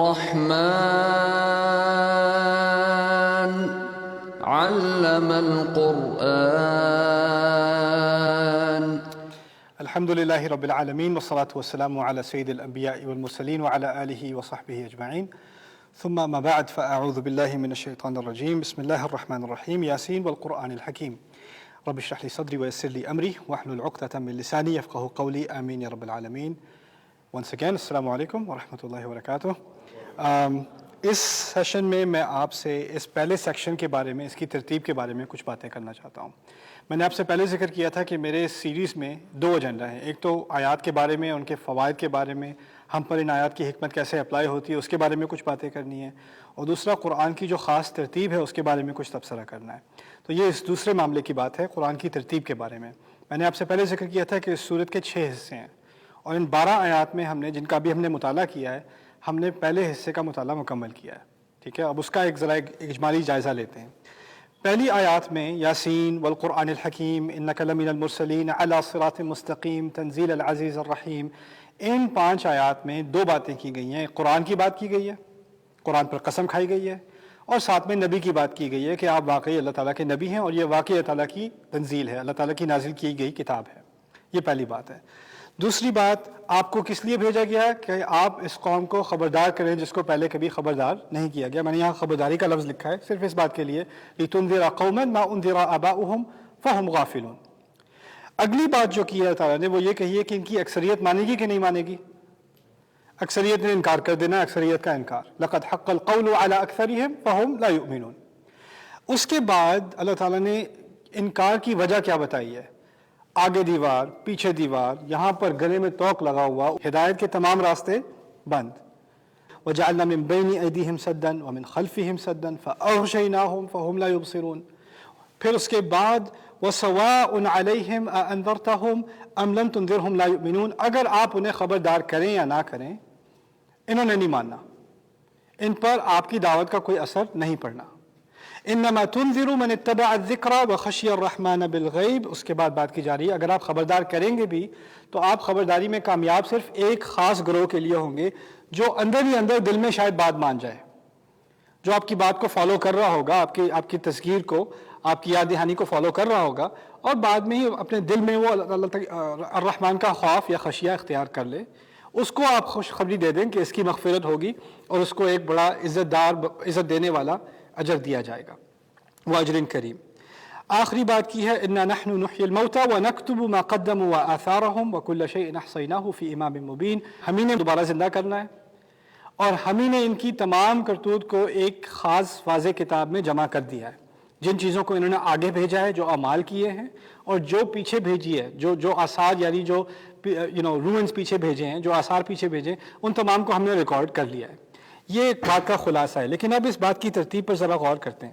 الرحمن علم القرآن. الحمد لله رب العالمين والصلاة والسلام على سيد الأنبياء والمرسلين وعلى آله وصحبه أجمعين ثم ما بعد فأعوذ بالله من الشيطان الرجيم بسم الله الرحمن الرحيم ياسين والقرآن الحكيم رب اشرح لي صدري ويسر لي أمري واحلل عقدة من لساني يفقهوا قولي آمين يا رب العالمين. Once again السلام علیکم ورحمۃ اللہ وبرکاتہ. اس سیشن میں آپ سے اس پہلے سیکشن کے بارے میں، اس کی ترتیب کے بارے میں کچھ باتیں کرنا چاہتا ہوں. میں نے آپ سے پہلے ذکر کیا تھا کہ میرے سیریز میں دو ایجنڈا ہیں. ایک تو آیات کے بارے میں، ان کے فوائد کے بارے میں، ہم پر ان آیات کی حکمت کیسے اپلائی ہوتی ہے اس کے بارے میں کچھ باتیں کرنی ہے، اور دوسرا قرآن کی جو خاص ترتیب ہے اس کے بارے میں کچھ تبصرہ کرنا ہے. تو یہ اس دوسرے معاملے کی بات ہے، قرآن کی ترتیب کے بارے میں. میں نے آپ سے پہلے ذکر کیا تھا کہ اس سورت کے 6 حصے ہیں، اور ان 12 آیات میں ہم نے جن کا بھی ہم نے مطالعہ کیا ہے، ہم نے پہلے حصے کا مطالعہ مکمل کیا ہے. ٹھیک ہے، اب اس کا ایک اجمالی جائزہ لیتے ہیں. پہلی آیات میں یاسین والقرآن الحکیم انک لمن المرسلین علی صراط مستقیم تنزیل العزیز الرحیم، ان 5 آیات میں 2 باتیں کی گئی ہیں. قرآن کی بات کی گئی ہے، قرآن پر قسم کھائی گئی ہے، اور ساتھ میں نبی کی بات کی گئی ہے کہ آپ واقعی اللہ تعالیٰ کے نبی ہیں اور یہ واقعی اللہ تعالیٰ کی تنزیل ہے، اللہ تعالیٰ کی نازل کی گئی کتاب ہے. یہ پہلی بات ہے. دوسری بات، آپ کو کس لیے بھیجا گیا ہے کہ آپ اس قوم کو خبردار کریں جس کو پہلے کبھی خبردار نہیں کیا گیا. میں نے یہاں خبرداری کا لفظ لکھا ہے صرف اس بات کے لیے لِتُنذِرَ قَوْمًا مَا أُنذِرَ آبَاؤُهُمْ فَهُمْ غَافِلُونَ. اگلی بات جو کی ہے اللہ تعالیٰ نے وہ یہ کہی ہے کہ ان کی اکثریت مانے گی کہ نہیں مانے گی. اکثریت نے انکار کر دینا، اکثریت کا انکار. لَقَدْ حَقَّ الْقَوْلُ عَلَىٰ أَكْثَرِهِمْ فَهُمْ لَا يُؤْمِنُونَ. اس کے بعد اللہ تعالیٰ نے انکار کی وجہ کیا بتائی ہے؟ آگے دیوار، پیچھے دیوار، یہاں پر گلے میں توق لگا ہوا، ہدایت کے تمام راستے بند. وَجَعَلْنَا مِن بَيْنِ أَيْدِيهِمْ سَدًّا وَمِن خَلْفِهِمْ سَدًّا فَأَغْشَيْنَاهُمْ فَهُمْ لَا يُبْصِرُونَ. پھر اس کے بعد وَسَوَاءٌ عَلَيْهِمْ أَأَنذَرْتَهُمْ أَمْ لَمْ تُنذِرْهُمْ لَا يُؤْمِنُونَ. اگر آپ انہیں خبردار کریں یا نہ کریں، انہوں نے نہیں ماننا، ان پر آپ کی دعوت کا کوئی اثر نہیں پڑنا. انما تنذر من اتبع الذکر وخشی الرحمن بالغیب. اس کے بعد بات کی جا رہی ہے اگر آپ خبردار کریں گے بھی تو آپ خبرداری میں کامیاب صرف ایک خاص گروہ کے لیے ہوں گے جو اندر ہی اندر دل میں شاید بات مان جائے، جو آپ کی بات کو فالو کر رہا ہوگا، آپ کی تذکیر کو، آپ کی یاد دہانی کو فالو کر رہا ہوگا، اور بعد میں ہی اپنے دل میں وہ اللہ الرحمن کا خوف یا خشیہ اختیار کر لے. اس کو آپ خوشخبری دے دیں کہ اس کی مغفرت ہوگی اور اس کو ایک بڑا عزت دینے والا اجر دیا جائے گا، وہ اجر کریم. آخری بات کی ہے انا نحن نحیی الموتى ونکتب ما قدموا وآثارهم وكل شيء احصیناه في امام مبین. ہم ہی نے دوبارہ زندہ کرنا ہے اور ہم ہی نے ان کی تمام کرتوت کو ایک خاص واضح کتاب میں جمع کر دیا ہے. جن چیزوں کو انہوں نے آگے بھیجا ہے، جو اعمال کیے ہیں، اور جو پیچھے بھیجی ہے، جو آثار یعنی جو رومنز پیچھے بھیجے ہیں، جو آثار پیچھے بھیجے ہیں، ان تمام کو ہم نے ریکارڈ کر لیا ہے. یہ ایک بات کا خلاصہ ہے. لیکن اب اس بات کی ترتیب پر ذرا غور کرتے ہیں.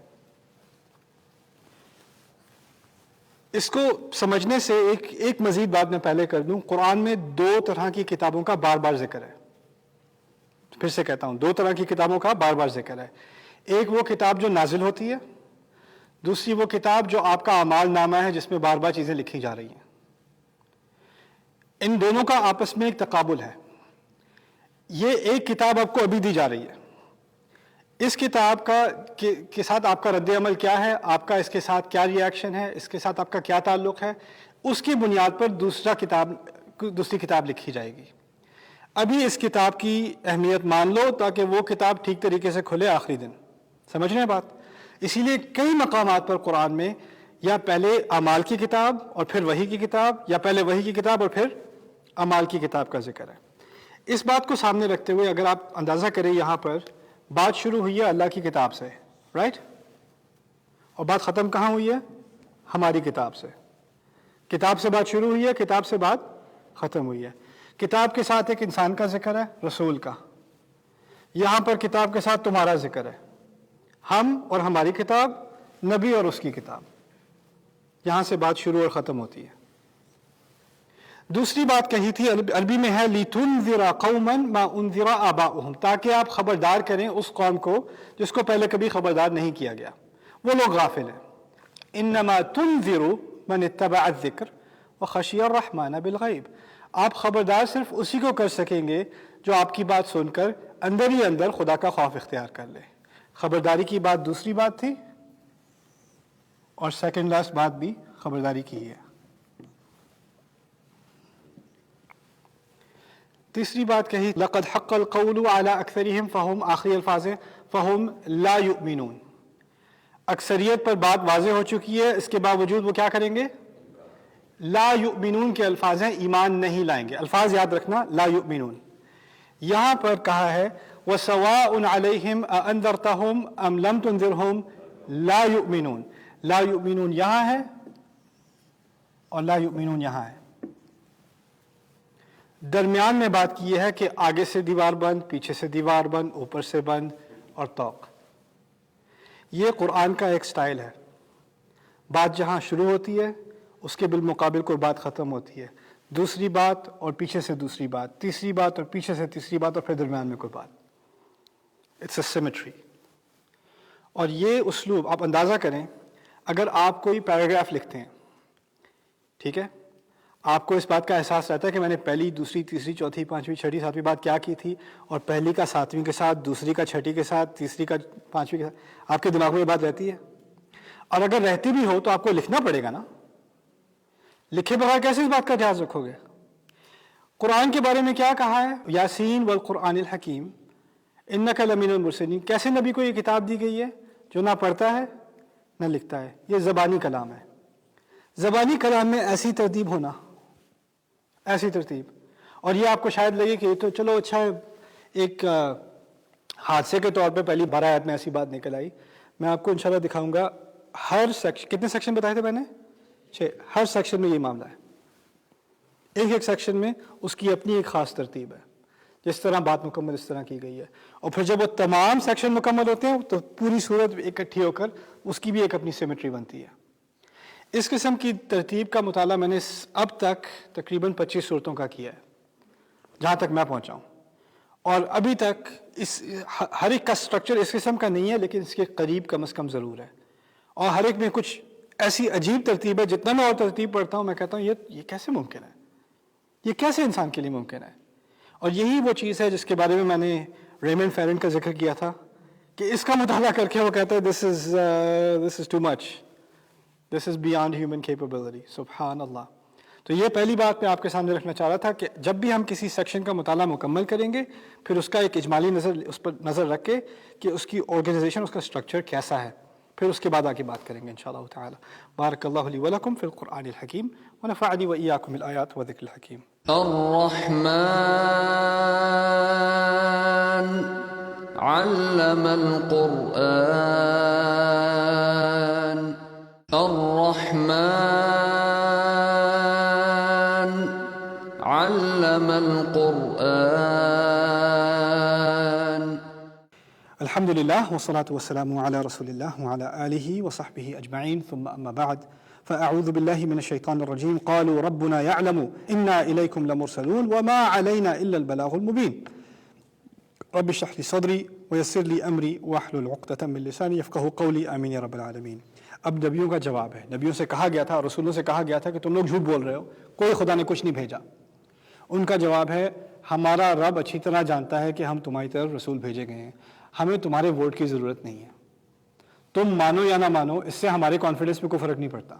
اس کو سمجھنے سے ایک مزید بات میں پہلے کر دوں. قرآن میں 2 طرح کی کتابوں کا بار بار ذکر ہے. پھر سے کہتا ہوں، 2 طرح کی کتابوں کا بار بار ذکر ہے. ایک وہ کتاب جو نازل ہوتی ہے، دوسری وہ کتاب جو آپ کا اعمال نامہ ہے جس میں بار بار چیزیں لکھی جا رہی ہیں. ان دونوں کا آپس میں ایک تقابل ہے. یہ ایک کتاب آپ کو ابھی دی جا رہی ہے. اس کتاب کے ساتھ آپ کا رد عمل کیا ہے، آپ کا اس کے ساتھ کیا ریاکشن ہے، اس کے ساتھ آپ کا کیا تعلق ہے، اس کی بنیاد پر دوسری کتاب لکھی جائے گی. ابھی اس کتاب کی اہمیت مان لو تاکہ وہ کتاب ٹھیک طریقے سے کھلے آخری دن. سمجھ رہے ہیں بات؟ اسی لیے کئی مقامات پر قرآن میں یا پہلے اعمال کی کتاب اور پھر وحی کی کتاب، یا پہلے وحی کی کتاب اور پھر اعمال کی کتاب کا ذکر ہے. اس بات کو سامنے رکھتے ہوئے اگر آپ اندازہ کریں، یہاں پر بات شروع ہوئی ہے اللہ کی کتاب سے، رائٹ؟ اور بات ختم کہاں ہوئی ہے؟ ہماری کتاب سے. کتاب سے بات شروع ہوئی ہے، کتاب سے بات ختم ہوئی ہے. کتاب کے ساتھ ایک انسان کا ذکر ہے، رسول کا. یہاں پر کتاب کے ساتھ تمہارا ذکر ہے، ہم اور ہماری کتاب، نبی اور اس کی کتاب. یہاں سے بات شروع اور ختم ہوتی ہے. دوسری بات کہی تھی عربی میں ہے لِتُنذِرَ قَوْمًا مَا أُنذِرَ آبَاؤُهُمْ، تاکہ آپ خبردار کریں اس قوم کو جس کو پہلے کبھی خبردار نہیں کیا گیا. وہ لوگ غافل ہیں. انما تنذر من اتبع الذکر وخشی الرحمن بالغیب. آپ خبردار صرف اسی کو کر سکیں گے جو آپ کی بات سن کر اندر ہی اندر خدا کا خوف اختیار کر لے. خبرداری کی بات دوسری بات تھی، اور سیکنڈ لاسٹ بات بھی خبرداری کی ہے. تیسری بات کہی لقد حق القول على اکثرهم فهم، آخری الفاظ ہے فهم لا یؤمنون. اکثریت پر بات واضح ہو چکی ہے، اس کے باوجود وہ کیا کریں گے؟ لا یؤمنون کے الفاظ ہیں، ایمان نہیں لائیں گے. الفاظ یاد رکھنا، لا یؤمنون. یہاں پر کہا ہے وَسَوَاءٌ عَلَيْهِمْ أَأَنذَرْتَهُمْ أَمْ لَمْ تُنذِرْهُمْ لَا يُؤْمِنُونَ. لا یؤمنون یہاں ہے اور لا یؤمنون یہاں ہے. درمیان میں بات کی ہے کہ آگے سے دیوار بند، پیچھے سے دیوار بند، اوپر سے بند اور طوق. یہ قرآن کا ایک سٹائل ہے. بات جہاں شروع ہوتی ہے اس کے بالمقابل کوئی بات ختم ہوتی ہے، دوسری بات اور پیچھے سے دوسری بات، تیسری بات اور پیچھے سے تیسری بات، اور پھر درمیان میں کوئی بات. It's a symmetry. اور یہ اسلوب آپ اندازہ کریں، اگر آپ کوئی پیراگراف لکھتے ہیں، ٹھیک ہے، آپ کو اس بات کا احساس رہتا ہے کہ میں نے پہلی، دوسری، تیسری، چوتھی، پانچویں، چھٹی، ساتویں بات کیا کی تھی، اور پہلی کا ساتویں کے ساتھ، دوسری کا چھٹی کے ساتھ، تیسری کا پانچویں کے ساتھ، آپ کے دماغ میں یہ بات رہتی ہے. اور اگر رہتی بھی ہو تو آپ کو لکھنا پڑے گا نا. لکھے بغیر کیسے اس بات کا جہاز رکھو گے؟ قرآن کے بارے میں کیا کہا ہے؟ یاسین والقرآن الحکیم انک لمن المرسلین. کیسے نبی کو یہ کتاب دی گئی ہے جو نہ پڑھتا ہے نہ لکھتا ہے؟ یہ زبانی کلام ہے. زبانی کلام میں ایسی ترتیب ہونا، ایسی ترتیب، اور یہ آپ کو شاید لگے کہ یہ تو چلو اچھا ہے، ایک حادثے کے طور پہ پہلی 12 آیت میں ایسی بات نکل آئی. میں آپ کو انشاءاللہ دکھاؤں گا. ہر سیکشن، کتنے سیکشن بتائے تھے میں نے؟ 6. ہر سیکشن میں یہ معاملہ ہے. ایک سیکشن میں اس کی اپنی ایک خاص ترتیب ہے، جس طرح بات مکمل اس طرح کی گئی ہے. اور پھر جب وہ تمام سیکشن مکمل ہوتے ہیں تو پوری صورت اکٹھی ہو کر اس کی بھی ایک اپنی سیمیٹری بنتی ہے. اس قسم کی ترتیب کا مطالعہ میں نے اب تک تقریباً 25 صورتوں کا کیا ہے، جہاں تک میں پہنچا ہوں. اور ابھی تک اس ہر ایک کا سٹرکچر اس قسم کا نہیں ہے، لیکن اس کے قریب کم از کم ضرور ہے. اور ہر ایک میں کچھ ایسی عجیب ترتیب ہے، جتنا میں اور ترتیب پڑھتا ہوں میں کہتا ہوں یہ کیسے ممکن ہے، یہ کیسے انسان کے لیے ممکن ہے. اور یہی وہ چیز ہے جس کے بارے میں نے ریمنڈ فیرن کا ذکر کیا تھا کہ اس کا مطالعہ کر کے وہ کہتا ہے this is too much, this is beyond human capability. سبحان اللہ. تو یہ پہلی بات میں آپ کے سامنے رکھنا چاہ رہا تھا کہ جب بھی ہم کسی سیکشن کا مطالعہ مکمل کریں گے، پھر اس کا ایک اجمالی اس پر نظر رکھ کے کہ اس کی آرگنائزیشن، اس کا اسٹرکچر کیسا ہے، پھر اس کے بعد آگے بات کریں گے انشاءاللہ تعالی. بارک اللہ لی ولکم فی القرآن الحکیم ونفعنی وإیاکم بالآیات والذکر الحکیم. الرحمن علم القرآن. الرحمن علم القرآن. الحمد للہ والصلاة والسلام علی رسول اللہ وعلی آلہ وصحبہ اجمعین، ثم اما بعد فاعوذ باللہ من الشیطان الرجیم. قالوا ربنا يعلم انا الیکم لمرسلون وما علینا الا البلاغ المبین. رب اشرح لی صدری ویسر لی امری واحلل عقدۃ من لسانی یفقہوا قولی. آمین یا رب العالمین. اب نبیوں کا جواب ہے. نبیوں سے کہا گیا تھا، رسولوں سے کہا گیا تھا کہ تم لوگ جھوٹ بول رہے ہو، کوئی خدا نے کچھ نہیں بھیجا. ان کا جواب ہے ہمارا رب اچھی طرح جانتا ہے کہ ہم تمہاری طرف رسول بھیجے گئے ہیں، ہمیں تمہارے ووٹ کی ضرورت نہیں ہے. تم مانو یا نہ مانو، اس سے ہمارے کانفیڈنس میں کوئی فرق نہیں پڑتا.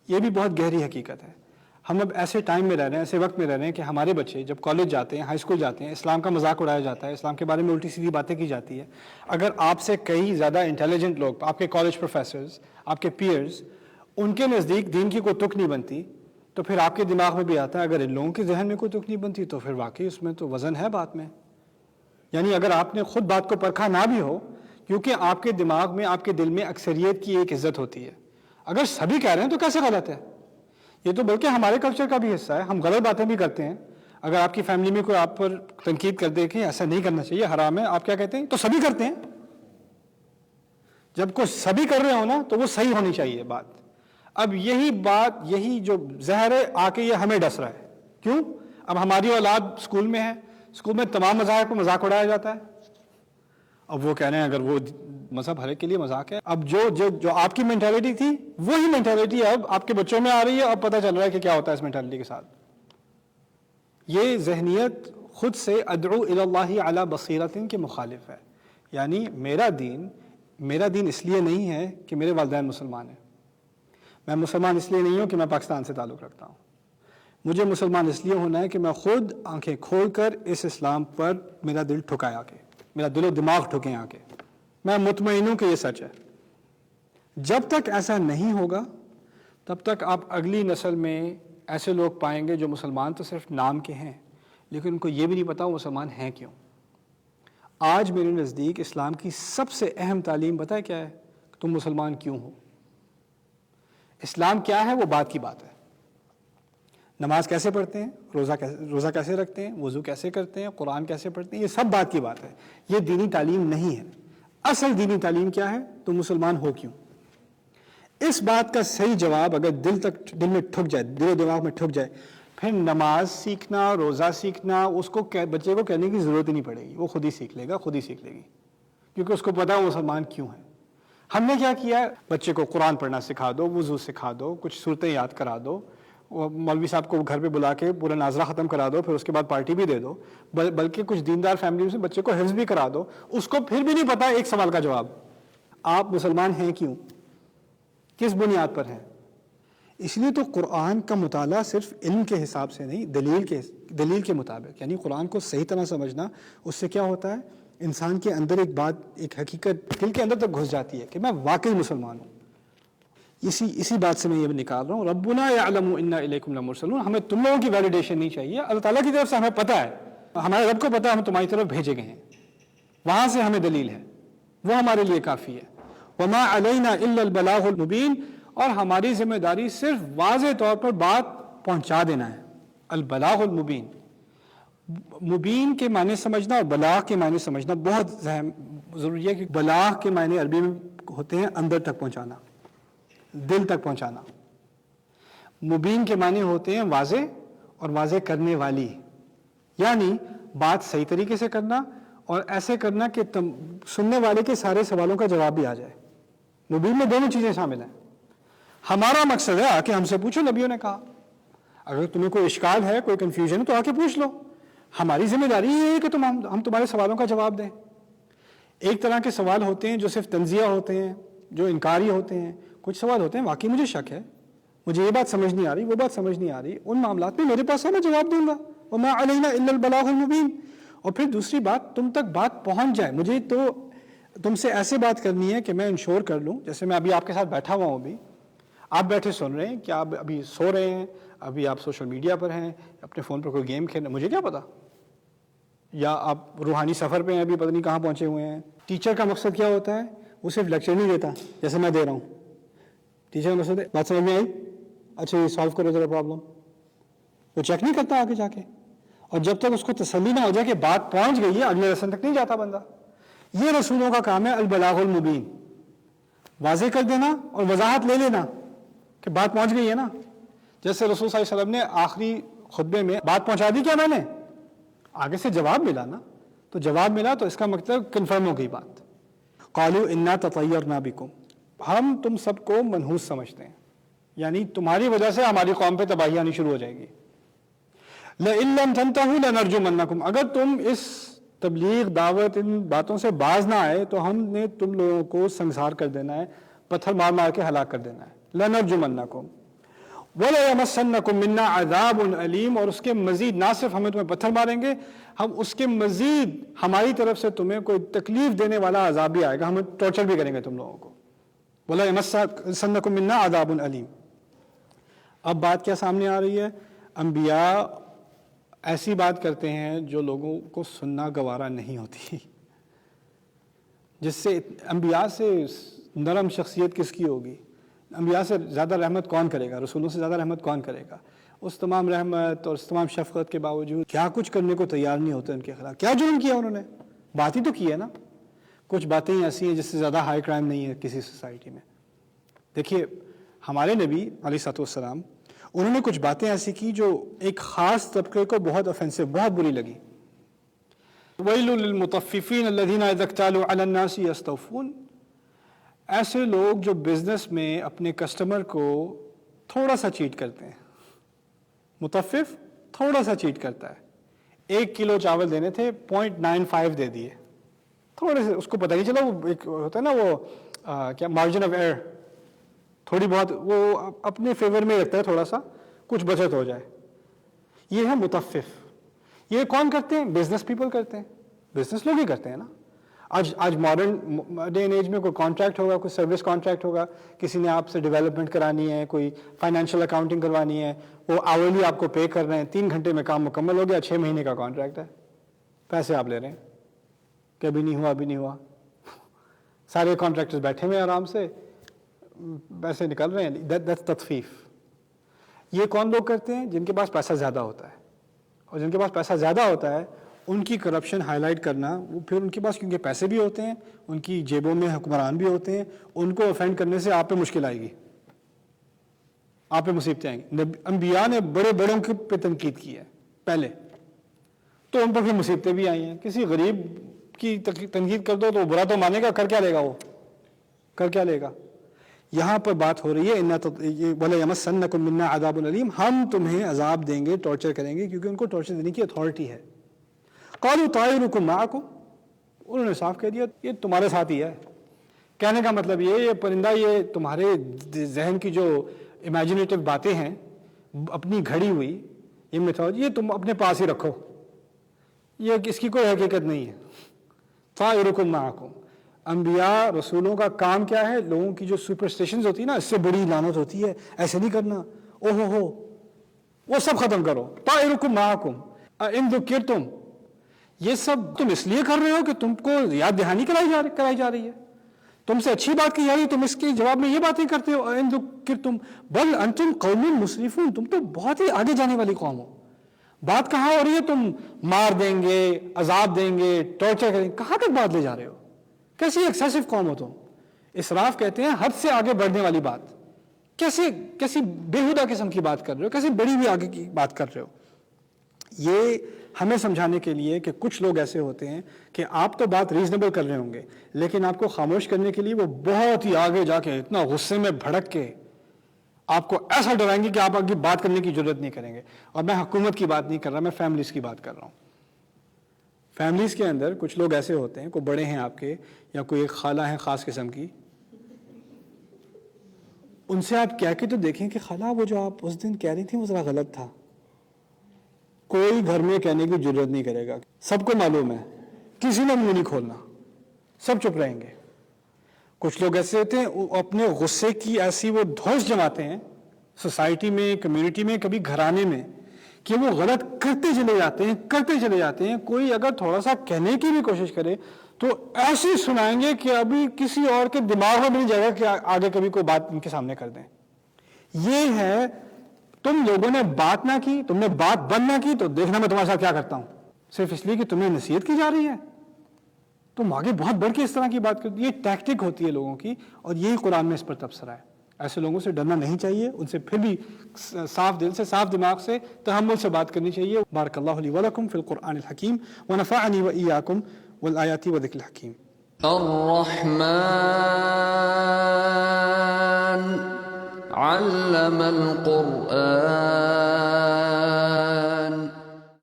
یہ بھی بہت گہری حقیقت ہے. ہم اب ایسے ٹائم میں رہ رہے ہیں، ایسے وقت میں رہ رہے ہیں کہ ہمارے بچے جب کالج جاتے ہیں، ہائی اسکول جاتے ہیں، اسلام کا مذاق اڑایا جاتا ہے، اسلام کے بارے میں الٹی سیدھی باتیں کی جاتی ہے. اگر آپ سے کئی زیادہ انٹیلیجنٹ لوگ، آپ کے کالج پروفیسرز، آپ کے پیئرز، ان کے نزدیک دین کی کوئی تک نہیں بنتی، تو پھر آپ کے دماغ میں بھی آتا ہے اگر ان لوگوں کے ذہن میں کوئی تک نہیں بنتی تو پھر واقعی اس میں تو وزن ہے بات میں. یعنی اگر آپ نے خود بات کو پرکھا نہ بھی ہو، کیونکہ آپ کے دماغ میں، آپ کے دل میں اکثریت کی ایک عزت ہوتی ہے. اگر سبھی کہہ رہے ہیں تو کیسے غلط ہے؟ یہ تو بلکہ ہمارے کلچر کا بھی حصہ ہے. ہم غلط باتیں بھی کرتے ہیں. اگر آپ کی فیملی میں کوئی آپ پر تنقید کر دے کہ ایسا نہیں کرنا چاہیے، حرام ہے، آپ کیا کہتے ہیں؟ تو سبھی کرتے ہیں. جب کوئی سبھی کر رہے ہو نا تو وہ صحیح ہونی چاہیے بات. اب یہی بات، یہی جو زہر ہے آ کے یہ ہمیں ڈس رہا ہے. کیوں؟ اب ہماری اولاد اسکول میں ہے، اسکول میں تمام مذاہب کو مذاق اڑایا جاتا ہے. اب وہ کہہ رہے ہیں اگر وہ مذہب ہر ایک کے لیے مذاق ہے، اب جو آپ کی مینٹیلٹی تھی وہی مینٹیلٹی اب آپ کے بچوں میں آ رہی ہے، اور پتہ چل رہا ہے کہ کیا ہوتا ہے اس مینٹیلٹی کے ساتھ. یہ ذہنیت خود سے ادعو الی اللہ علی بصیرۃ کے مخالف ہے. یعنی میرا دین اس لیے نہیں ہے کہ میرے والدین مسلمان ہیں. میں مسلمان اس لیے نہیں ہوں کہ میں پاکستان سے تعلق رکھتا ہوں. مجھے مسلمان اس لیے ہونا ہے کہ میں خود آنکھیں کھول کر اس اسلام پر میرا دل ٹھکائے آ کے، میرا دل و دماغ ٹھکیں آ کے. میں مطمئن ہوں کہ یہ سچ ہے. جب تک ایسا نہیں ہوگا تب تک آپ اگلی نسل میں ایسے لوگ پائیں گے جو مسلمان تو صرف نام کے ہیں لیکن ان کو یہ بھی نہیں پتا وہ مسلمان ہیں کیوں. آج میرے نزدیک اسلام کی سب سے اہم تعلیم پتہ کیا ہے؟ کہ تم مسلمان کیوں ہو. اسلام کیا ہے وہ بات کی بات ہے. نماز کیسے پڑھتے ہیں، روزہ کیسے رکھتے ہیں، وضو کیسے کرتے ہیں، قرآن کیسے پڑھتے ہیں، یہ سب بات کی بات ہے. یہ دینی تعلیم نہیں ہے. اصل دینی تعلیم کیا ہے؟ تم مسلمان ہو کیوں. اس بات کا صحیح جواب اگر دل میں ٹھک جائے، دل و دماغ میں ٹھک جائے، پھر نماز سیکھنا، روزہ سیکھنا اس کو بچے کو کہنے کی ضرورت ہی نہیں پڑے گی. وہ خود ہی سیکھ لے گا، خود ہی سیکھ لے گی، کیونکہ اس کو پتا ہے وہ مسلمان کیوں ہے. ہم نے کیا کیا ہے؟ بچے کو قرآن پڑھنا سکھا دو، وضو سکھا دو، کچھ صورتیں یاد کرا دو، مولوی صاحب کو گھر پہ بلا کے پورا ناظرہ ختم کرا دو، پھر اس کے بعد پارٹی بھی دے دو، بلکہ کچھ دیندار فیملی سے بچے کو حفظ بھی کرا دو. اس کو پھر بھی نہیں پتا ایک سوال کا جواب، آپ مسلمان ہیں کیوں، کس بنیاد پر ہیں. اس لیے تو قرآن کا مطالعہ صرف علم کے حساب سے نہیں، دلیل کے مطابق. یعنی قرآن کو صحیح طرح سمجھنا، اس سے کیا ہوتا ہے؟ انسان کے اندر ایک بات، ایک حقیقت دل کے اندر تک گھس جاتی ہے کہ میں واقعی مسلمان ہوں. اسی بات سے میں یہ نکال رہا ہوں، ربنا یعلم انا الیکم لمرسلون. ہمیں تم لوگوں کی ویلیڈیشن نہیں چاہیے. اللہ تعالیٰ کی طرف سے ہمیں پتہ ہے، ہمارے رب کو پتہ ہے ہم تمہاری طرف بھیجے گئے ہیں، وہاں سے ہمیں دلیل ہے، وہ ہمارے لیے کافی ہے. وما علینا الا البلاغ المبین. اور ہماری ذمہ داری صرف واضح طور پر بات پہنچا دینا ہے. البلاغ المبین، مبین کے معنی سمجھنا اور بلاغ کے معنی سمجھنا بہت ضروری ہے. کہ بلاغ کے معنی عربی میں ہوتے ہیں اندر تک پہنچانا، دل تک پہنچانا. مبین کے معنی ہوتے ہیں واضح اور واضح کرنے والی. یعنی بات صحیح طریقے سے کرنا اور ایسے کرنا کہ سننے والے کے سارے سوالوں کا جواب بھی آ جائے. مبین میں دونوں چیزیں شامل ہیں. ہمارا مقصد ہے آ کے ہم سے پوچھو. نبیوں نے کہا اگر تمہیں کوئی اشکال ہے، کوئی کنفیوژن ہے تو آ کے پوچھ لو. ہماری ذمہ داری یہ ہے کہ ہم تمہارے سوالوں کا جواب دیں. ایک طرح کے سوال ہوتے ہیں جو صرف تنزیہ ہوتے ہیں، جو انکاری ہوتے ہیں. کچھ سوال ہوتے ہیں واقعی مجھے شک ہے، مجھے یہ بات سمجھ نہیں آ رہی، وہ بات سمجھ نہیں آ رہی. ان معاملات میں میرے پاس ہے، میں جواب دوں گا. وما علینا الا البلاغ المبین. اور پھر دوسری بات، تم تک بات پہنچ جائے. مجھے تو تم سے ایسے بات کرنی ہے کہ میں انشور کر لوں. جیسے میں ابھی آپ کے ساتھ بیٹھا ہوا ہوں، ابھی آپ بیٹھے سن رہے ہیں کہ آپ ابھی سو رہے ہیں، ابھی آپ سوشل میڈیا پر ہیں، اپنے فون پر کوئی گیم کھیل رہے ہیں، مجھے کیا پتا. یا آپ روحانی سفر پہ ہیں، ابھی پتہ نہیں کہاں پہنچے ہوئے ہیں. ٹیچر کا مقصد کیا ہوتا ہے؟ وہ صرف لیکچر نہیں دیتا جیسے میں دے رہا ہوں. ٹیچر کا مقصد ہے بات سمجھ میں آئی، اچھا یہ سالو کرو ذرا پرابلم. وہ چیک نہیں کرتا آگے جا کے. اور جب تک اس کو تسلی نہ ہو جائے کہ بات پہنچ گئی ہے، اگلے لیسن تک نہیں جاتا بندہ. یہ رسولوں کا کام ہے، البلاغ المبین. واضح کر دینا اور وضاحت لے لینا کہ بات پہنچ گئی ہے نا. جیسے رسول صلی اللہ علیہ وسلم نے آخری خطبے میں بات پہنچا دی کیا میں نے، آگے سے جواب ملا نا. تو جواب ملا تو اس کا مطلب کنفرم ہو گئی بات. قالوا انا تطیرنا بکم، ہم تم سب کو منحوس سمجھتے ہیں، یعنی تمہاری وجہ سے ہماری قوم پہ تباہی آنی شروع ہو جائے گی. لئن لم تنتهوا لنرجمنکم، اگر تم اس تبلیغ دعوت ان باتوں سے باز نہ آئے تو ہم نے تم لوگوں کو سنسار کر دینا ہے، پتھر مار مار کے ہلاک کر دینا ہے. لنرجمنکم وَلَيَمَسَّنَّكُم مِّنَّا عَذَابٌ أَلِيمٌ. اور اس کے مزید نہ صرف ہمیں تمہیں پتھر ماریں گے، ہم اس کے مزید ہماری طرف سے تمہیں کوئی تکلیف دینے والا عذاب بھی آئے گا، ہم ٹارچر بھی کریں گے تم لوگوں کو. وَلَيَمَسَّنَّكُم مِّنَّا عَذَابٌ أَلِيمٌ. اب بات کیا سامنے آ رہی ہے؟ انبیاء ایسی بات کرتے ہیں جو لوگوں کو سننا گوارا نہیں ہوتی. جس سے انبیاء سے نرم شخصیت کس کی ہوگی؟ انبیاء سے زیادہ رحمت کون کرے گا؟ رسولوں سے زیادہ رحمت کون کرے گا؟ اس تمام رحمت اور اس تمام شفقت کے باوجود کیا کچھ کرنے کو تیار نہیں ہوتے ان کے خلاف. کیا جرم کیا انہوں نے؟ بات ہی تو کی ہے نا. کچھ باتیں ہی ایسی ہیں جس سے زیادہ ہائی کرائم نہیں ہے کسی سوسائٹی میں. دیکھیے ہمارے نبی علیہ الصلوۃ والسلام، انہوں نے کچھ باتیں ایسی کی جو ایک خاص طبقے کو بہت آفینسو، بہت بری لگی. وَيْلٌ لِّلْمُطَفِّفِينَ الَّذِينَ إِذَا اكْتَالُوا عَلَى النَّاسِ يَسْتَوْفُونَ. ایسے لوگ جو بزنس میں اپنے کسٹمر کو تھوڑا سا چیٹ کرتے ہیں. مطفف تھوڑا سا چیٹ کرتا ہے، 1 کلو چاول دینے تھے 0.95 دے دیے. تھوڑے سے اس کو پتہ نہیں چلا, وہ ایک ہوتا ہے نا وہ کیا مارجن آف ایئر, تھوڑی بہت وہ اپنے فیور میں رکھتا ہے, تھوڑا سا کچھ بچت ہو جائے. یہ ہے متفف. یہ کون کرتے ہیں؟ بزنس پیپل کرتے ہیں, بزنس لوگ ہی کرتے ہیں نا. آج ماڈرن ڈے اینڈ ایج میں کوئی کانٹریکٹ ہوگا, کوئی سروس کانٹریکٹ ہوگا, کسی نے آپ سے ڈیولپمنٹ کرانی ہے, کوئی فائنینشیل اکاؤنٹنگ کروانی ہے, وہ آورلی آپ کو پے کر رہے ہیں, 3 گھنٹے میں کام مکمل ہو گیا, 6 مہینے کا کانٹریکٹ ہے, پیسے آپ لے رہے ہیں کہ ابھی نہیں ہوا, ابھی نہیں ہوا. سارے کانٹریکٹرز بیٹھے ہوئے آرام سے, پیسے نکل رہے ہیں. دیٹس تطفیف. یہ کون لوگ کرتے ہیں؟ جن کے پاس پیسہ زیادہ ہوتا ہے, اور جن کے پاس پیسہ زیادہ ہوتا ہے ان کی کرپشن ہائی لائٹ کرنا. وہ پھر ان کے پاس کیونکہ پیسے بھی ہوتے ہیں, ان کی جیبوں میں حکمران بھی ہوتے ہیں, ان کو افینڈ کرنے سے آپ پہ مشکل آئے گی, آپ پہ مصیبتیں آئیں گی. انبیاء نے بڑے بڑوں پہ تنقید کی ہے پہلے, تو ان پر پھر مصیبتیں بھی آئی ہیں. کسی غریب کی تنقید کر دو تو برا تو مانے گا, کر کیا لے گا, وہ کر کیا لے گا. یہاں پر بات ہو رہی ہے وَلَيَمَسَّنَّكُم مِّنَّا عَذَابٌ أَلِيمٌ, ہم تمہیں عذاب دیں گے, ٹارچر کریں گے, کیونکہ ان کو ٹارچر دینے کی اتھارٹی ہے. قَالُوا طَائِرُكُم مَّعَكُمْ, انہوں نے صاف کہہ دیا یہ تمہارے ساتھ ہی ہے. کہنے کا مطلب یہ پرندہ یہ تمہارے ذہن کی جو امیجنیٹو باتیں ہیں اپنی گھڑی ہوئی, یہ میتھولوجی, یہ تم اپنے پاس ہی رکھو, یہ اس کی کوئی حقیقت نہیں ہے. طَائِرُكُم مَّعَكُمْ. انبیاء رسولوں کا کام کیا ہے؟ لوگوں کی جو سپرسٹیشنز ہوتی ہے نا, اس سے بڑی لعنت ہوتی ہے, ایسے نہیں کرنا, او ہو, وہ سب ختم کرو. طَائِرُكُم مَّعَكُمْ أَإِن ذُكِّرْتُمْ, یہ سب تم اس لیے کر رہے ہو کہ تم کو یاد دہانی کرائی جا رہی ہے, تم سے اچھی بات کی جا رہی ہے, تم اس کے جواب میں یہ باتیں کرتے ہو. أَإِن ذُكِّرْتُمْ بَلْ أَنْتُمْ قَوْمٌ مُسْرِفُونَ, تم تو بہت ہی آگے جانے والی قوم ہو. بات کہاں ہو رہی ہے؟ تم مار دیں گے, عذاب دیں گے, ٹارچر کریں گے, کہاں تک بات لے جا رہے ہو؟ کیسی ایکسیسو قوم ہو تم. اسراف کہتے ہیں حد سے آگے بڑھنے والی بات. کیسی بےہودہ قسم کی بات کر رہے ہو, کیسی بڑی بھی آگے کی بات کر رہے ہو. یہ ہمیں سمجھانے کے لیے کہ کچھ لوگ ایسے ہوتے ہیں کہ آپ تو بات ریزنیبل کر رہے ہوں گے, لیکن آپ کو خاموش کرنے کے لیے وہ بہت ہی آگے جا کے اتنا غصے میں بھڑک کے آپ کو ایسا ڈرائیں گے کہ آپ آگے بات کرنے کی ضرورت نہیں کریں گے. اور میں حکومت کی بات نہیں کر رہا, میں فیملیز کی بات کر رہا ہوں. فیملیز کے اندر کچھ لوگ ایسے ہوتے ہیں, کوئی بڑے ہیں آپ کے, یا کوئی ایک خالہ ہے خاص قسم کی, ان سے آپ کہہ کے تو دیکھیں کہ خالہ وہ جو آپ اس دن کہہ رہی تھیں وہ ذرا غلط تھا. کوئی گھر میں کہنے کی ضرورت نہیں کرے گا, سب کو معلوم ہے, کسی نے منہ نہیں کھولنا, سب چپ رہیں گے. کچھ لوگ ایسے ہوتے ہیں اپنے غصے کی ایسی وہ دھوس جماتے ہیں سوسائٹی میں, کمیونٹی میں, کبھی گھرانے میں, کہ وہ غلط کرتے چلے جاتے ہیں. کوئی اگر تھوڑا سا کہنے کی بھی کوشش کرے تو ایسے سنائیں گے کہ ابھی کسی اور کے دماغ میں بھی نہیں جائے گا کہ آگے کبھی کوئی بات ان کے سامنے کر دیں. یہ ہے, تم لوگوں نے بات نہ کی, تم نے بات بند نہ کی, تو دیکھنا میں تمہارے ساتھ کیا کرتا ہوں, صرف اس لیے کہ تمہیں نصیحت کی جا رہی ہے, تم آگے بہت بڑھ کے اس طرح کی بات کرتی. یہ ٹیکٹک ہوتی ہے لوگوں کی, اور یہی قرآن میں اس پر تبصرہ ہے. ایسے لوگوں سے ڈرنا نہیں چاہیے, ان سے پھر بھی صاف دل سے, صاف دماغ سے, تحمل سے بات کرنی چاہیے. بارک اللہ لی ولکم فی القرآن الحکیم ونفعنی وإیاکم والآیات والذکر الحکیم. الرحمن علم القرآن.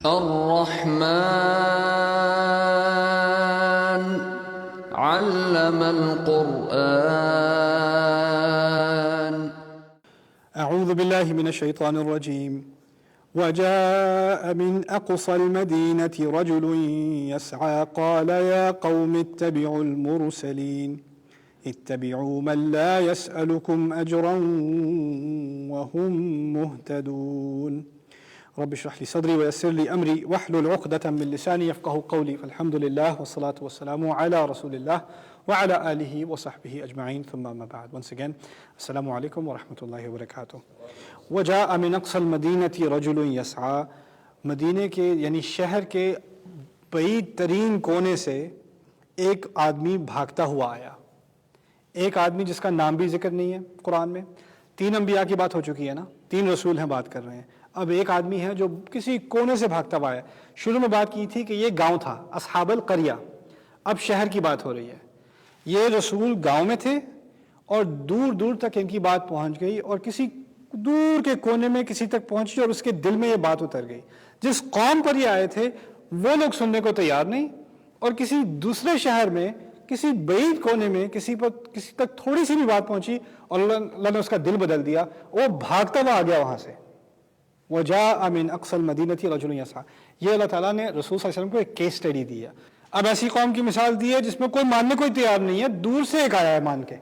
الرحمن علم القرآن. اعوذ باللہ من الشیطان الرجیم. وجاء من أقصى المدينة رجل يسعى قال يا قوم اتبعوا المرسلين اتبعوا من لا يسألكم أجرا وهم مهتدون. رب اشرح لي صدري ويسر لي أمري واحلل عقدة من لساني يفقهوا قولي. فالحمد لله والصلاة والسلام على رسول الله وعلى آله وصحبه أجمعين. ثم ما بعد. Once again, السلام عليكم ورحمة الله وبركاته. وجاء من اقصى المدینة رجل یسعی, مدینے کے یعنی شہر کے بعید ترین کونے سے ایک آدمی بھاگتا ہوا آیا. ایک آدمی جس کا نام بھی ذکر نہیں ہے قرآن میں. 3 انبیاء کی بات ہو چکی ہے نا, 3 رسول ہیں بات کر رہے ہیں. اب ایک آدمی ہے جو کسی کونے سے بھاگتا ہوا آیا. شروع میں بات کی تھی کہ یہ گاؤں تھا, اصحاب القریہ. اب شہر کی بات ہو رہی ہے. یہ رسول گاؤں میں تھے اور دور دور تک ان کی بات پہنچ گئی, اور کسی دور کے کونے میں کسی تک پہنچی اور اس کے دل میں یہ بات اتر گئی. جس قوم پر یہ آئے تھے وہ لوگ سننے کو تیار نہیں، اور کسی دوسرے شہر میں کسی بعید کونے میں کسی تک تھوڑی سی بھی بات پہنچی اور اللہ نے اس کا دل بدل دیا، وہ بھاگتا ہوا آ گیا وہاں سے. وَجَاءَ مِنْ أَقْصَى الْمَدِينَةِ رَجُلٌ يَسْعَىٰ. یہ اللہ تعالیٰ نے رسول صلی اللہ علیہ وسلم کو ایک کیس سٹڈی دی ہے. اب ایسی قوم کی مثال دی ہے جس میں کوئی ماننے کوئی تیار نہیں ہے، دور سے ایک آیا ہے مان کے،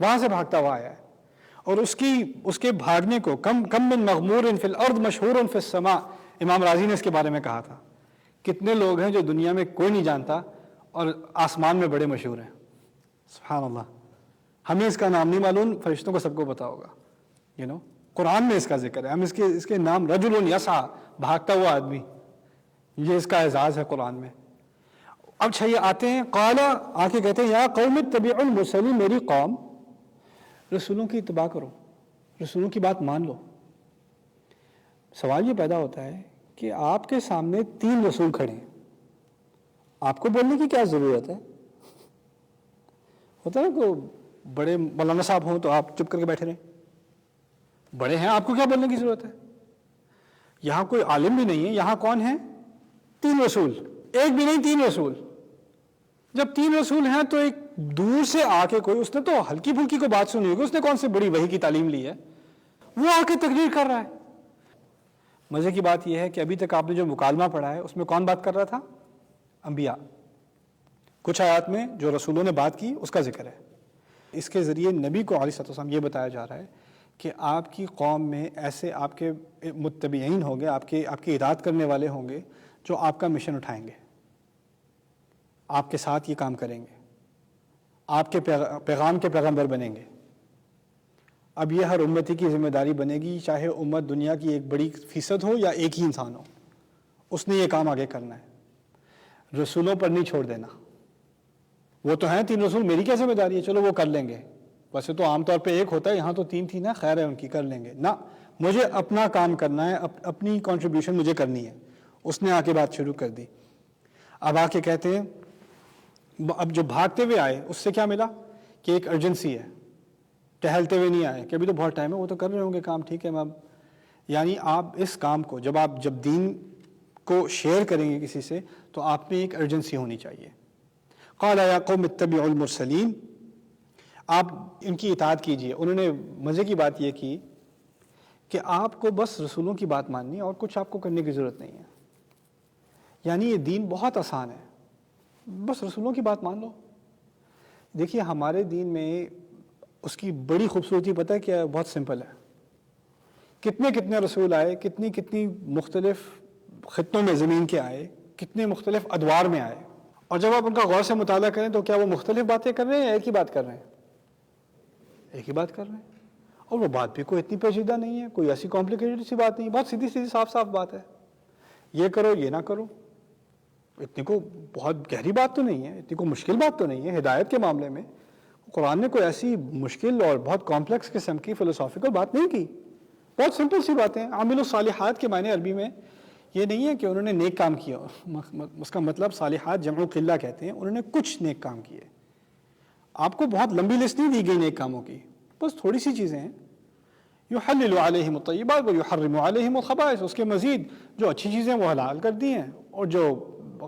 وہاں سے بھاگتا ہوا آیا ہے، اور اس کے بھاگنے کو کم من مغمور فی الارض مشہور فی السماء، امام راضی نے اس کے بارے میں کہا تھا، کتنے لوگ ہیں جو دنیا میں کوئی نہیں جانتا اور آسمان میں بڑے مشہور ہیں. سبحان اللہ. ہمیں اس کا نام نہیں معلوم، فرشتوں کو سب کو پتا ہوگا. قرآن میں اس کا ذکر ہے، ہم اس کے نام رجل یسعى، بھاگتا ہوا آدمی، یہ اس کا اعزاز ہے قرآن میں. اب یہ آتے ہیں، قال آ کے کہتے ہیں یا قوم اتبعوا المرسلین، میری قوم رسولوں کی اتباع کرو، رسولوں کی بات مان لو. سوال یہ پیدا ہوتا ہے کہ آپ کے سامنے 3 رسول کھڑے ہیں، آپ کو بولنے کی کیا ضرورت ہے؟ ہوتا ہے کہ بڑے مولانا صاحب ہوں تو آپ چپ کر کے بیٹھے رہیں، بڑے ہیں آپ کو کیا بولنے کی ضرورت ہے؟ یہاں کوئی عالم بھی نہیں ہے، یہاں کون ہیں؟ 3 رسول، ایک بھی نہیں 3 رسول. جب 3 رسول ہیں تو ایک دور سے آ کے کوئی، اس نے تو ہلکی پھلکی کو بات سنی ہوگی، اس نے کون سے بڑی وحی کی تعلیم لی ہے، وہ آ کے تقریر کر رہا ہے. مزے کی بات یہ ہے کہ ابھی تک آپ نے جو مکالمہ پڑھا ہے اس میں کون بات کر رہا تھا؟ انبیاء. کچھ آیات میں جو رسولوں نے بات کی اس کا ذکر ہے. اس کے ذریعے نبی کو علیہ السلام یہ بتایا جا رہا ہے کہ آپ کی قوم میں ایسے آپ کے متبعین ہوں گے، آپ کی اطاعت کرنے والے ہوں گے جو آپ کا مشن اٹھائیں گے، آپ کے ساتھ یہ کام کریں گے، آپ کے پیغام کے پیغمبر بنیں گے. اب یہ ہر امتی کی ذمہ داری بنے گی، چاہے امت دنیا کی ایک بڑی فیصد ہو یا ایک ہی انسان ہو، اس نے یہ کام آگے کرنا ہے. رسولوں پر نہیں چھوڑ دینا. وہ تو ہیں 3 رسول، میری کیا ذمہ داری ہے، چلو وہ کر لیں گے. ویسے تو عام طور پہ ایک ہوتا ہے، یہاں تو 3 تھی نا، خیر ہے ان کی، کر لیں گے. نہ، مجھے اپنا کام کرنا ہے، اپنی کنٹریبیوشن مجھے کرنی ہے. اس نے آ کے بات شروع کر دی. اب آ کے کہتے ہیں، اب جو بھاگتے ہوئے آئے اس سے کیا ملا کہ ایک ارجنسی ہے، ٹہلتے ہوئے نہیں آئے کہ ابھی تو بہت ٹائم ہے، وہ تو کر رہے ہوں گے کام، ٹھیک ہے. یعنی آپ اس کام کو جب دین کو شیئر کریں گے کسی سے تو آپ میں ایک ارجنسی ہونی چاہیے. قال یا قوم اتبعوا المرسلین، آپ ان کی اطاعت کیجئے. انہوں نے مزے کی بات یہ کی کہ آپ کو بس رسولوں کی بات ماننی ہے اور کچھ آپ کو کرنے کی ضرورت نہیں ہے. یعنی یہ دین بہت آسان ہے، بس رسولوں کی بات مان لو. دیکھیے ہمارے دین میں اس کی بڑی خوبصورتی پتہ ہے کیا ہے؟ بہت سمپل ہے. کتنے رسول آئے، کتنی مختلف خطوں میں زمین کے آئے، کتنے مختلف ادوار میں آئے، اور جب آپ ان کا غور سے مطالعہ کریں تو کیا وہ مختلف باتیں کر رہے ہیں یا ایک ہی بات کر رہے ہیں؟ ایک ہی بات کر رہے ہیں. اور وہ بات بھی کوئی اتنی پیچیدہ نہیں ہے، کوئی ایسی کمپلیکیٹڈ سی بات نہیں، بہت سیدھی صاف بات ہے. یہ کرو، یہ نہ کرو. اتنی کو بہت گہری بات تو نہیں ہے، اتنی کو مشکل بات تو نہیں ہے. ہدایت کے معاملے میں قرآن نے کوئی ایسی مشکل اور بہت کمپلیکس قسم کی فلسافیکل بات نہیں کی، بہت سمپل سی باتیں. عامل الصالحات کے معنی عربی میں یہ نہیں ہے کہ انہوں نے نیک کام کیا، اس کا مطلب صالحات جمع قلہ کہتے ہیں، انہوں نے کچھ نیک کام کیے. آپ کو بہت لمبی لسٹ نہیں دی گئی نیک کاموں کی، بس تھوڑی سی چیزیں ہیں. یحلل علیہم الطیبات ویحرم علیہم الخبائث، اس کے مزید جو اچھی چیزیں وہ حلال کر دی ہیں اور جو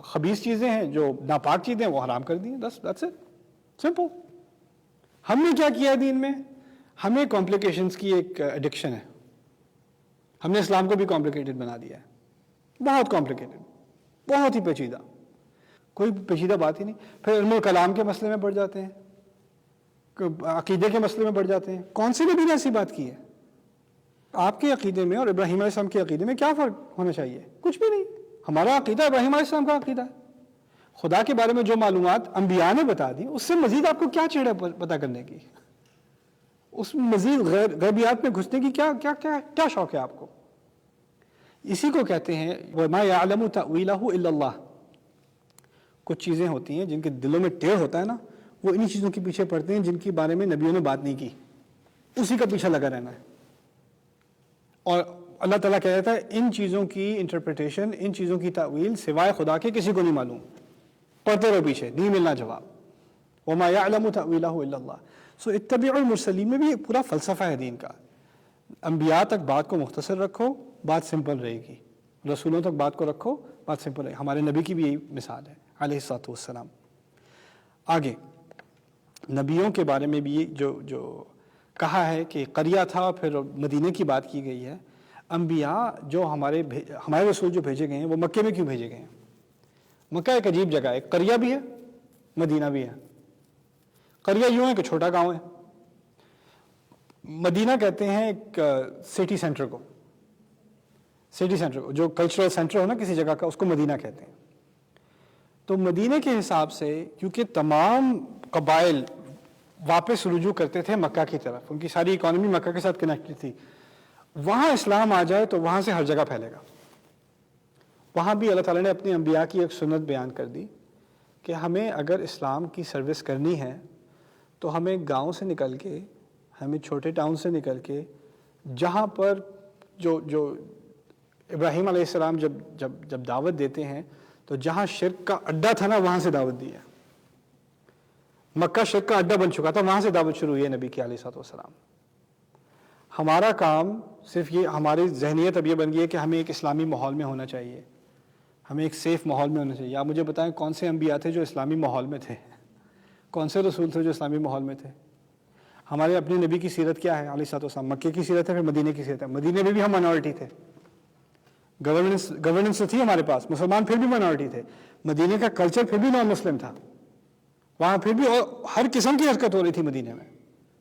خبیث چیزیں ہیں، جو ناپاک چیزیں وہ حرام کر دی ہیں. that's it، simple. ہم نے کیا کیا ہے دین میں؟ ہمیں کمپلیکیشنز کی ایک ایڈکشن ہے. ہم نے اسلام کو بھی کمپلیکیٹڈ بنا دیا ہے، بہت کمپلیکیٹڈ، بہت ہی پیچیدہ، کوئی پیچیدہ بات ہی نہیں. پھر علم الکلام کے مسئلے میں بڑھ جاتے ہیں، عقیدے کے مسئلے میں بڑھ جاتے ہیں. کون سے نبی نے ایسی بات کی ہے؟ آپ کے عقیدے میں اور ابراہیم علیہ السلام کے عقیدے میں کیا فرق ہونا چاہیے؟ کچھ بھی نہیں. ہمارا عقیدہ ابراہیم علیہ السلام کا عقیدہ ہے. خدا کے بارے میں جو معلومات انبیاء نے بتا دی، اس سے مزید آپ کو کیا چیڑ ہے پتہ کرنے کی؟ اس مزید غیبیات میں گھسنے کی کیا شوق ہے آپ کو؟ اسی کو کہتے ہیں وَمَا يَعْلَمُ تَأْوِيلَهُ إِلَّا اللَّهُ. کچھ چیزیں ہوتی ہیں جن کے دلوں میں ٹیڑھ ہوتا ہے نا، وہ انہی چیزوں کے پیچھے پڑتے ہیں جن کے بارے میں نبیوں نے بات نہیں کی، اسی کا پیچھے لگا رہنا ہے. اور اللہ تعالیٰ کہہ رہتا ہے ان چیزوں کی انٹرپریٹیشن، ان چیزوں کی تاویل سوائے خدا کے کسی کو نہیں معلوم. پڑھتے رہو پیچھے، نہیں ملنا جواب. وَمَا يَعْلَمُ تَأْوِيلَهُ إِلَّا اللَّهُ. سو اتبعوا المرسلین میں بھی ایک پورا فلسفہ ہے دین کا. انبیاء تک بات کو مختصر رکھو، بات سمپل رہے گی. رسولوں تک بات کو رکھو، بات سمپل ہے. ہمارے نبی کی بھی یہی مثال ہے علیہ الصلوۃ والسلام. آگے نبیوں کے بارے میں بھی جو کہا ہے کہ قریہ تھا، پھر مدینے کی بات کی گئی ہے. انبیاء جو ہمارے رسول جو بھیجے گئے ہیں وہ مکے میں کیوں بھیجے گئے ہیں؟ مکہ ایک عجیب جگہ ہے، قریہ بھی ہے مدینہ بھی ہے. قریہ یوں ہے کہ چھوٹا گاؤں ہے، مدینہ کہتے ہیں ایک سٹی سینٹر کو، جو کلچرل سینٹر ہو نا کسی جگہ کا، اس کو مدینہ کہتے ہیں. تو مدینہ کے حساب سے کیونکہ تمام قبائل واپس رجوع کرتے تھے مکہ کی طرف، ان کی ساری اکانومی مکہ کے ساتھ کنیکٹڈ تھی، وہاں اسلام آ جائے تو وہاں سے ہر جگہ پھیلے گا. وہاں بھی اللہ تعالیٰ نے اپنی انبیاء کی ایک سنت بیان کر دی کہ ہمیں اگر اسلام کی سروس کرنی ہے تو ہمیں گاؤں سے نکل کے، ہمیں چھوٹے ٹاؤن سے نکل کے، جہاں پر جو ابراہیم علیہ السلام جب دعوت دیتے ہیں تو جہاں شرک کا اڈا تھا نا وہاں سے دعوت دی ہے. مکہ شرک کا اڈا بن چکا تھا، وہاں سے دعوت شروع ہوئی ہے نبی کی علیہ الصلوۃ والسلام. ہمارا کام صرف یہ، ہماری ذہنیت اب یہ بن گئی ہے کہ ہمیں ایک اسلامی ماحول میں ہونا چاہیے، ہمیں ایک سیف ماحول میں ہونا چاہیے. آپ مجھے بتائیں کون سے انبیاء تھے جو اسلامی ماحول میں تھے؟ کون سے رسول تھے جو اسلامی ماحول میں تھے؟ ہمارے اپنے نبی کی سیرت کیا ہے علیہ الصلوۃ والسلام؟ مکے کی سیرت ہے، پھر مدینے کی سیرت ہے. مدینے میں بھی ہم مائنورٹی تھے، گورننس تھی ہمارے پاس، مسلمان پھر بھی مائنورٹی تھے. مدینے کا کلچر پھر بھی نان مسلم تھا، وہاں پھر بھی ہر قسم کی حرکت ہو رہی تھی مدینے میں،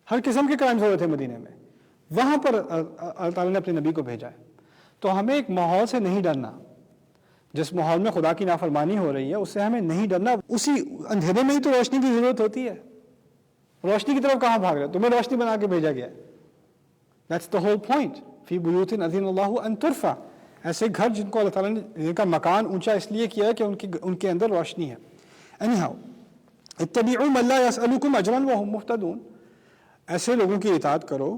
ہر قسم کے کرائمز ہو رہے تھے مدینے میں. وہاں پر اللہ تعالیٰ نے اپنے نبی کو بھیجا ہے. تو ہمیں ایک ماحول سے نہیں ڈرنا، جس ماحول میں خدا کی نافرمانی ہو رہی ہے اس سے ہمیں نہیں ڈرنا. اسی اندھیرے میں ہی تو روشنی کی ضرورت ہوتی ہے. روشنی کی طرف کہاں بھاگ رہے؟ تمہیں روشنی بنا کے بھیجا گیا ہے. That's the whole point. فی بیوت اذن اللہ ان ترفع، ایسے گھر جن کو اللہ تعالیٰ نے، جن کا مکان اونچا اس لیے کیا ہے کہ ان کے اندر روشنی ہے. anyhow اتبعوا من لا يسألكم اجرا وهم مهتدون، ایسے لوگوں کی اطاعت کرو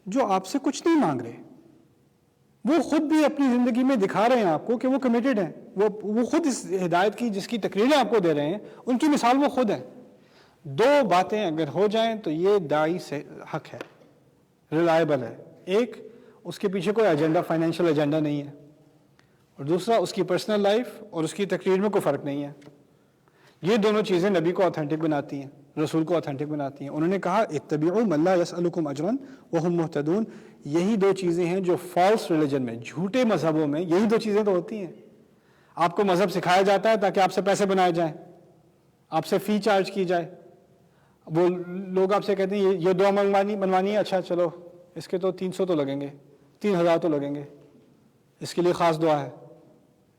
جو آپ سے کچھ نہیں مانگ رہے. وہ خود بھی اپنی زندگی میں دکھا رہے ہیں آپ کو کہ وہ کمیٹڈ ہیں، وہ خود اس ہدایت کی جس کی تقریریں آپ کو دے رہے ہیں ان کی مثال وہ خود ہیں. دو باتیں اگر ہو جائیں تو یہ داعی سے حق ہے، ریلائبل ہے. ایک، اس کے پیچھے کوئی ایجنڈا، فائنینشیل ایجنڈا نہیں ہے، اور دوسرا اس کی پرسنل لائف اور اس کی تقریر میں کوئی فرق نہیں ہے. یہ دونوں چیزیں نبی کو آتھینٹک بناتی ہیں، رسول کو آتھینٹک بناتی ہیں. انہوں نے کہا اتبعوا من لا يسألكم اجرا وهم مهتدون. یہی دو چیزیں ہیں جو فالس ریلیجن میں، جھوٹے مذہبوں میں یہی دو چیزیں تو ہوتی ہیں. آپ کو مذہب سکھایا جاتا ہے تاکہ آپ سے پیسے بنائے جائیں، آپ سے فی چارج کی جائے. وہ لوگ آپ سے کہتے ہیں یہ دعا منوانی ہے، اچھا چلو اس کے تو 300 تو لگیں گے، 3000 تو لگیں گے، اس کے لیے خاص دعا ہے.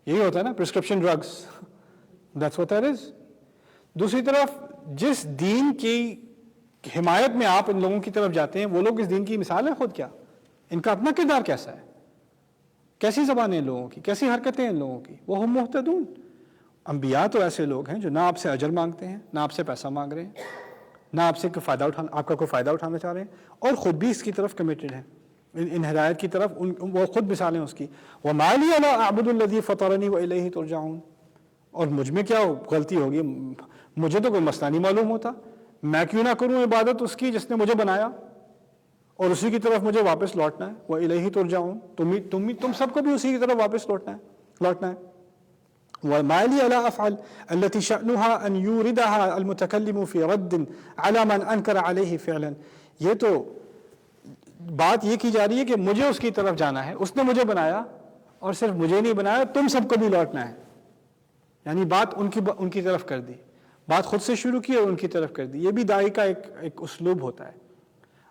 یہی ہوتا ہے نا prescription drugs. That's what that is. دوسری طرف جس دین کی حمایت میں آپ ان لوگوں کی طرف جاتے ہیں وہ لوگ اس دین کی مثال ہیں خود. کیا ان کا اپنا کردار کیسا ہے؟ کیسی زبانیں ان لوگوں کی، کیسی حرکتیں ان لوگوں کی؟ وہ ہم مہتدون. انبیاء تو ایسے لوگ ہیں جو نہ آپ سے اجر مانگتے ہیں، نہ آپ سے پیسہ مانگ رہے ہیں، نہ آپ سے آپ کا کوئی فائدہ اٹھانا چاہ رہے ہیں، اور خود بھی اس کی طرف کمیٹڈ ہیں، ان ہدایت کی طرف. وہ خود مثالیں اس کی. وَمَا لِيَ لَا أَعْبُدُ الَّذِي فَطَرَنِي وَإِلَيْهِ تُرْجَعُونَ. اور مجھ میں کیا غلطی ہوگی؟ مجھے تو کوئی مسئلہ نہیں معلوم ہوتا، میں کیوں نہ کروں عبادت اس کی جس نے مجھے بنایا اور اسی کی طرف مجھے واپس لوٹنا ہے. وَإِلَيْهِ تُرْجَعُونَ. تم سب کو بھی اسی کی طرف واپس لوٹنا ہے. وَمَا لِيَ لَا أَفْعَلُ الَّتِي شَأْنُهَا أَنْ يُورِدَهَا الْمُتَكَلِّمُ فِي رَدٍّ عَلَى مَنْ أَنْكَرَ عَلَيْهِ فِعْلًا. یہ تو بات یہ کی جا رہی ہے کہ مجھے اس کی طرف جانا ہے، اس نے مجھے بنایا اور صرف مجھے نہیں بنایا، تم سب کو بھی لوٹنا ہے. یعنی بات ان کی طرف کر دی، بات خود سے شروع کی اور ان کی طرف کر دی. یہ بھی داعی کا ایک اسلوب ہوتا ہے.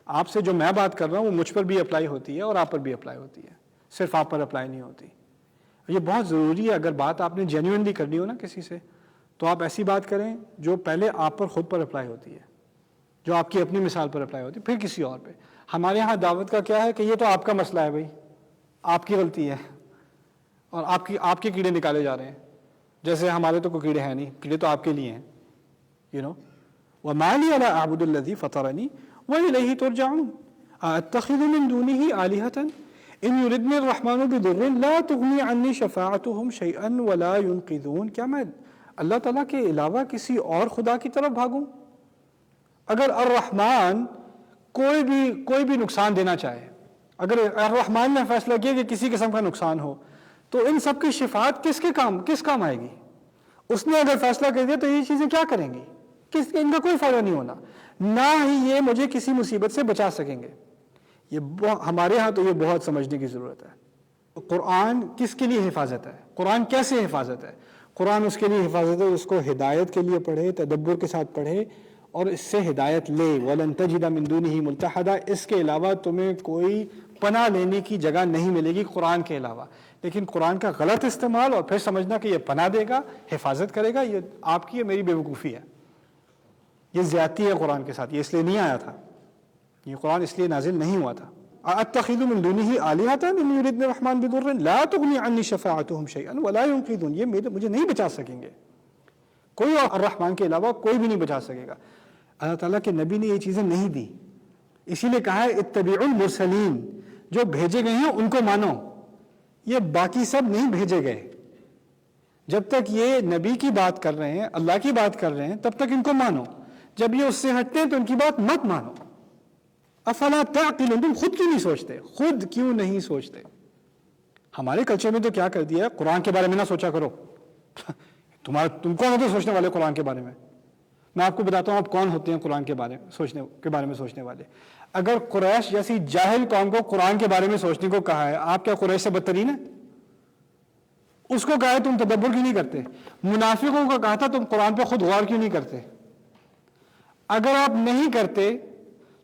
آپ سے جو میں بات کر رہا ہوں وہ مجھ پر بھی اپلائی ہوتی ہے اور آپ پر بھی اپلائی ہوتی ہے، صرف آپ پر اپلائی نہیں ہوتی. یہ بہت ضروری ہے. اگر بات آپ نے جینوئنلی کرنی ہو نا کسی سے، تو آپ ایسی بات کریں جو پہلے آپ پر خود پر اپلائی ہوتی ہے، جو آپ کی اپنی مثال پر اپلائی ہوتی ہے، پھر کسی اور پہ. ہمارے ہاں دعوت کا کیا ہے کہ یہ تو آپ کا مسئلہ ہے بھائی، آپ کی غلطی ہے اور آپ کے کیڑے نکالے جا رہے ہیں. جیسے ہمارے تو کوئی کیڑے ہیں نہیں، کیڑے تو آپ کے لیے ہیں. وَمَا لِيَ لَا أَعْبُدُ الَّذِي فَطَرَنِي وَإِلَيْهِ تُرْجَعُونَ. أَأَتَّخِذُ مِن دُونِهِ آلِهَةً إِن يُرِدْنِي الرَّحْمَنُ بِضُرٍّ لَا تُغْنِي عَنِّي شَفَاعَتُهُمْ شَيْئًا وَلَا يُنْقِذُونَ. کیا میں اللہ تعالیٰ کے علاوہ کسی اور خدا کی طرف بھاگوں؟ اگر الرحمن کوئی بھی نقصان دینا چاہے، اگر الرحمن نے فیصلہ کیا کہ کسی قسم کا نقصان ہو، تو ان سب کی شفاعت کس کام آئے گی؟ اس نے اگر فیصلہ کر دیا تو یہ چیزیں کیا کریں گی؟ ان کا کوئی فائدہ نہیں ہونا، نہ ہی یہ مجھے کسی مصیبت سے بچا سکیں گے۔ یہ ہمارے ہاں تو یہ بہت سمجھنے کی ضرورت ہے۔ قرآن کس کے لیے حفاظت ہے؟ قرآن کیسے حفاظت ہے؟ قرآن اس کے لیے حفاظت ہے اس کو ہدایت کے لیے پڑھے، تدبر کے ساتھ پڑھے اور اس سے ہدایت لے۔ وَلَن تَجِدَ مِن دُونِهِ مُلْتَحَدًا، اس کے علاوہ تمہیں کوئی پناہ لینے کی جگہ نہیں ملے گی قرآن کے علاوہ۔ لیکن قرآن کا غلط استعمال اور پھر سمجھنا کہ یہ پناہ دے گا، حفاظت کرے گا، یہ آپ کی اور میری بے وقوفی ہے، یہ زیادتی ہے قرآن کے ساتھ۔ یہ اس لیے نہیں آیا تھا، یہ قرآن اس لیے نازل نہیں ہوا تھا۔ أَتَّخِذُ مِن دُونِهِ آلِهَةً إِن يُرِدْنِ الرَّحْمَنُ بِضُرٍّ لَا تُغْنِ عَنِّي شَفَاعَتُهُمْ شَيْئًا وَلَا يُنقِذُونِ، یہ مجھے نہیں بچا سکیں گے، کوئی اور الرحمن کے علاوہ کوئی بھی نہیں بچا سکے گا۔ اللہ تعالیٰ کے نبی نے یہ چیزیں نہیں دی، اسی لیے کہا ہے اتبعوا المرسلین، جو بھیجے گئے ہیں ان کو مانو، یہ باقی سب نہیں بھیجے گئے۔ جب تک یہ نبی کی بات کر رہے ہیں، اللہ کی بات کر رہے ہیں، تب تک ان کو مانو، جب یہ اس سے ہٹتے ہیں تو ان کی بات مت مانو۔ افلا تعقلون، تم خود کیوں نہیں سوچتے؟ خود کیوں نہیں سوچتے؟ ہمارے کلچر میں تو کیا کر دیا ہے، قرآن کے بارے میں نہ سوچا کرو۔ تم کون ہوتے سوچنے والے قرآن کے بارے میں؟ میں آپ کو بتاتا ہوں آپ کون ہوتے ہیں قرآن کے بارے میں سوچنے والے۔ اگر قریش جیسی جاہل قوم کو قرآن کے بارے میں سوچنے کو کہا ہے، آپ کیا قریش سے بدترین ہیں؟ اس کو کہا ہے تم تدبر کیوں نہیں کرتے؟ منافقوں کو کہا تھا تم قرآن پہ خود غور کیوں نہیں کرتے؟ اگر آپ نہیں کرتے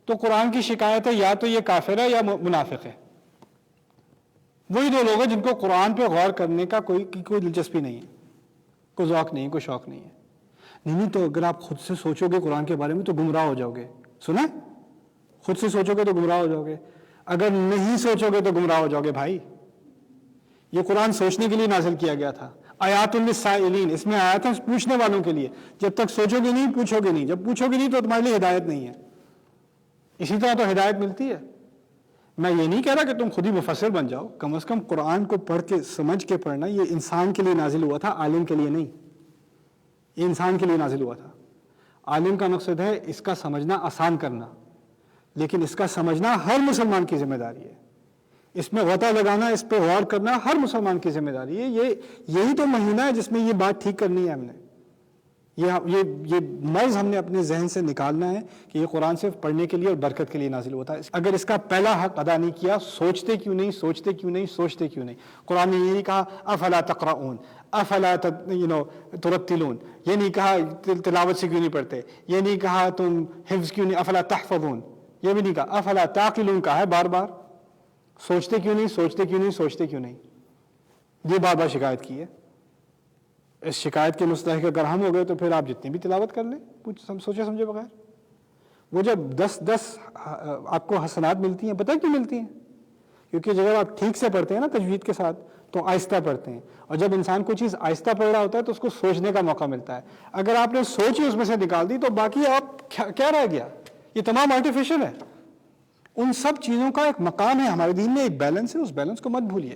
تو قرآن کی شکایت ہے یا تو یہ کافر ہے یا منافق ہے۔ وہی دو لوگ ہیں جن کو قرآن پہ غور کرنے کا کوئی دلچسپی نہیں ہے، کوئی ذوق نہیں ہے، کوئی شوق نہیں ہے۔ نہیں تو اگر آپ خود سے سوچو گے قرآن کے بارے میں تو گمراہ ہو جاؤ گے۔ سنا؟ خود سے سوچو گے تو گمراہ ہو جاؤ گے، اگر نہیں سوچو گے تو گمراہ ہو جاؤ گے۔ بھائی یہ قرآن سوچنے کے لیے نازل کیا گیا تھا، آیات للسائلین، اس میں آیات ہیں پوچھنے والوں کے لیے۔ جب تک سوچو گے نہیں، پوچھو گے نہیں، جب پوچھو گے نہیں تو تمہارے لیے ہدایت نہیں ہے۔ اسی طرح تو ہدایت ملتی ہے۔ میں یہ نہیں کہہ رہا کہ تم خود ہی مفسر بن جاؤ، کم از کم قرآن کو پڑھ کے سمجھ کے پڑھنا۔ یہ انسان کے لیے نازل ہوا تھا، عالم کے لیے نہیں، یہ انسان کے لیے نازل ہوا تھا۔ عالم کا مقصد ہے اس کا سمجھنا آسان کرنا، لیکن اس کا سمجھنا ہر مسلمان کی ذمہ داری ہے۔ اس میں غطا لگانا، اس پہ غور کرنا ہر مسلمان کی ذمہ داری ہے۔ یہی تو مہینہ ہے جس میں یہ بات ٹھیک کرنی ہے ہم نے۔ یہ مرض ہم نے اپنے ذہن سے نکالنا ہے کہ یہ قرآن صرف پڑھنے کے لیے اور برکت کے لیے نازل ہوتا ہے۔ اگر اس کا پہلا حق ادا نہیں کیا، سوچتے کیوں نہیں، سوچتے کیوں نہیں، سوچتے کیوں نہیں؟ قرآن نے یہ نہیں کہا افلا تقرؤون، افلا ترتلون، یہ نہیں کہا تلاوت سے کیوں نہیں پڑھتے، یہ نہیں کہا تم حفظ کیوں نہیں، افلا تحفظون، یہ بھی نہیں کہا، افلا تعقلون کہا ہے بار بار۔ سوچتے کیوں نہیں، سوچتے کیوں نہیں، سوچتے کیوں نہیں، یہ بار بار شکایت کی ہے۔ اس شکایت کے مستحق اگر ہم ہو گئے تو پھر آپ جتنی بھی تلاوت کر لیں سوچے سمجھے بغیر۔ وہ جب 10 آپ کو حسنات ملتی ہیں، پتہ کیوں ملتی ہیں؟ کیونکہ جب آپ ٹھیک سے پڑھتے ہیں نا تجوید کے ساتھ تو آہستہ پڑھتے ہیں، اور جب انسان کوئی چیز آہستہ پڑھ رہا ہوتا ہے تو اس کو سوچنے کا موقع ملتا ہے۔ اگر آپ نے سوچ ہی اس میں سے نکال دی تو باقی آپ کیا رہ گیا؟ یہ تمام آرٹیفیشل ہے۔ ان سب چیزوں کا ایک مقام ہے ہمارے دین میں، ایک بیلنس ہے، اس بیلنس کو مت بھولیے۔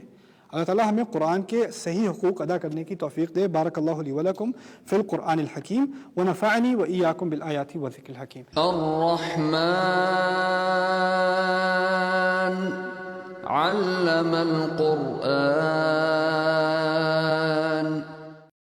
اللہ تعالیٰ ہمیں قرآن کے صحیح حقوق ادا کرنے کی توفیق دے۔ بارک اللہ لی ولکم فی القرآن الحکیم ونفعنی وإیاکم بالآیات والذکر الحکیم۔ الرحمن علم القرآن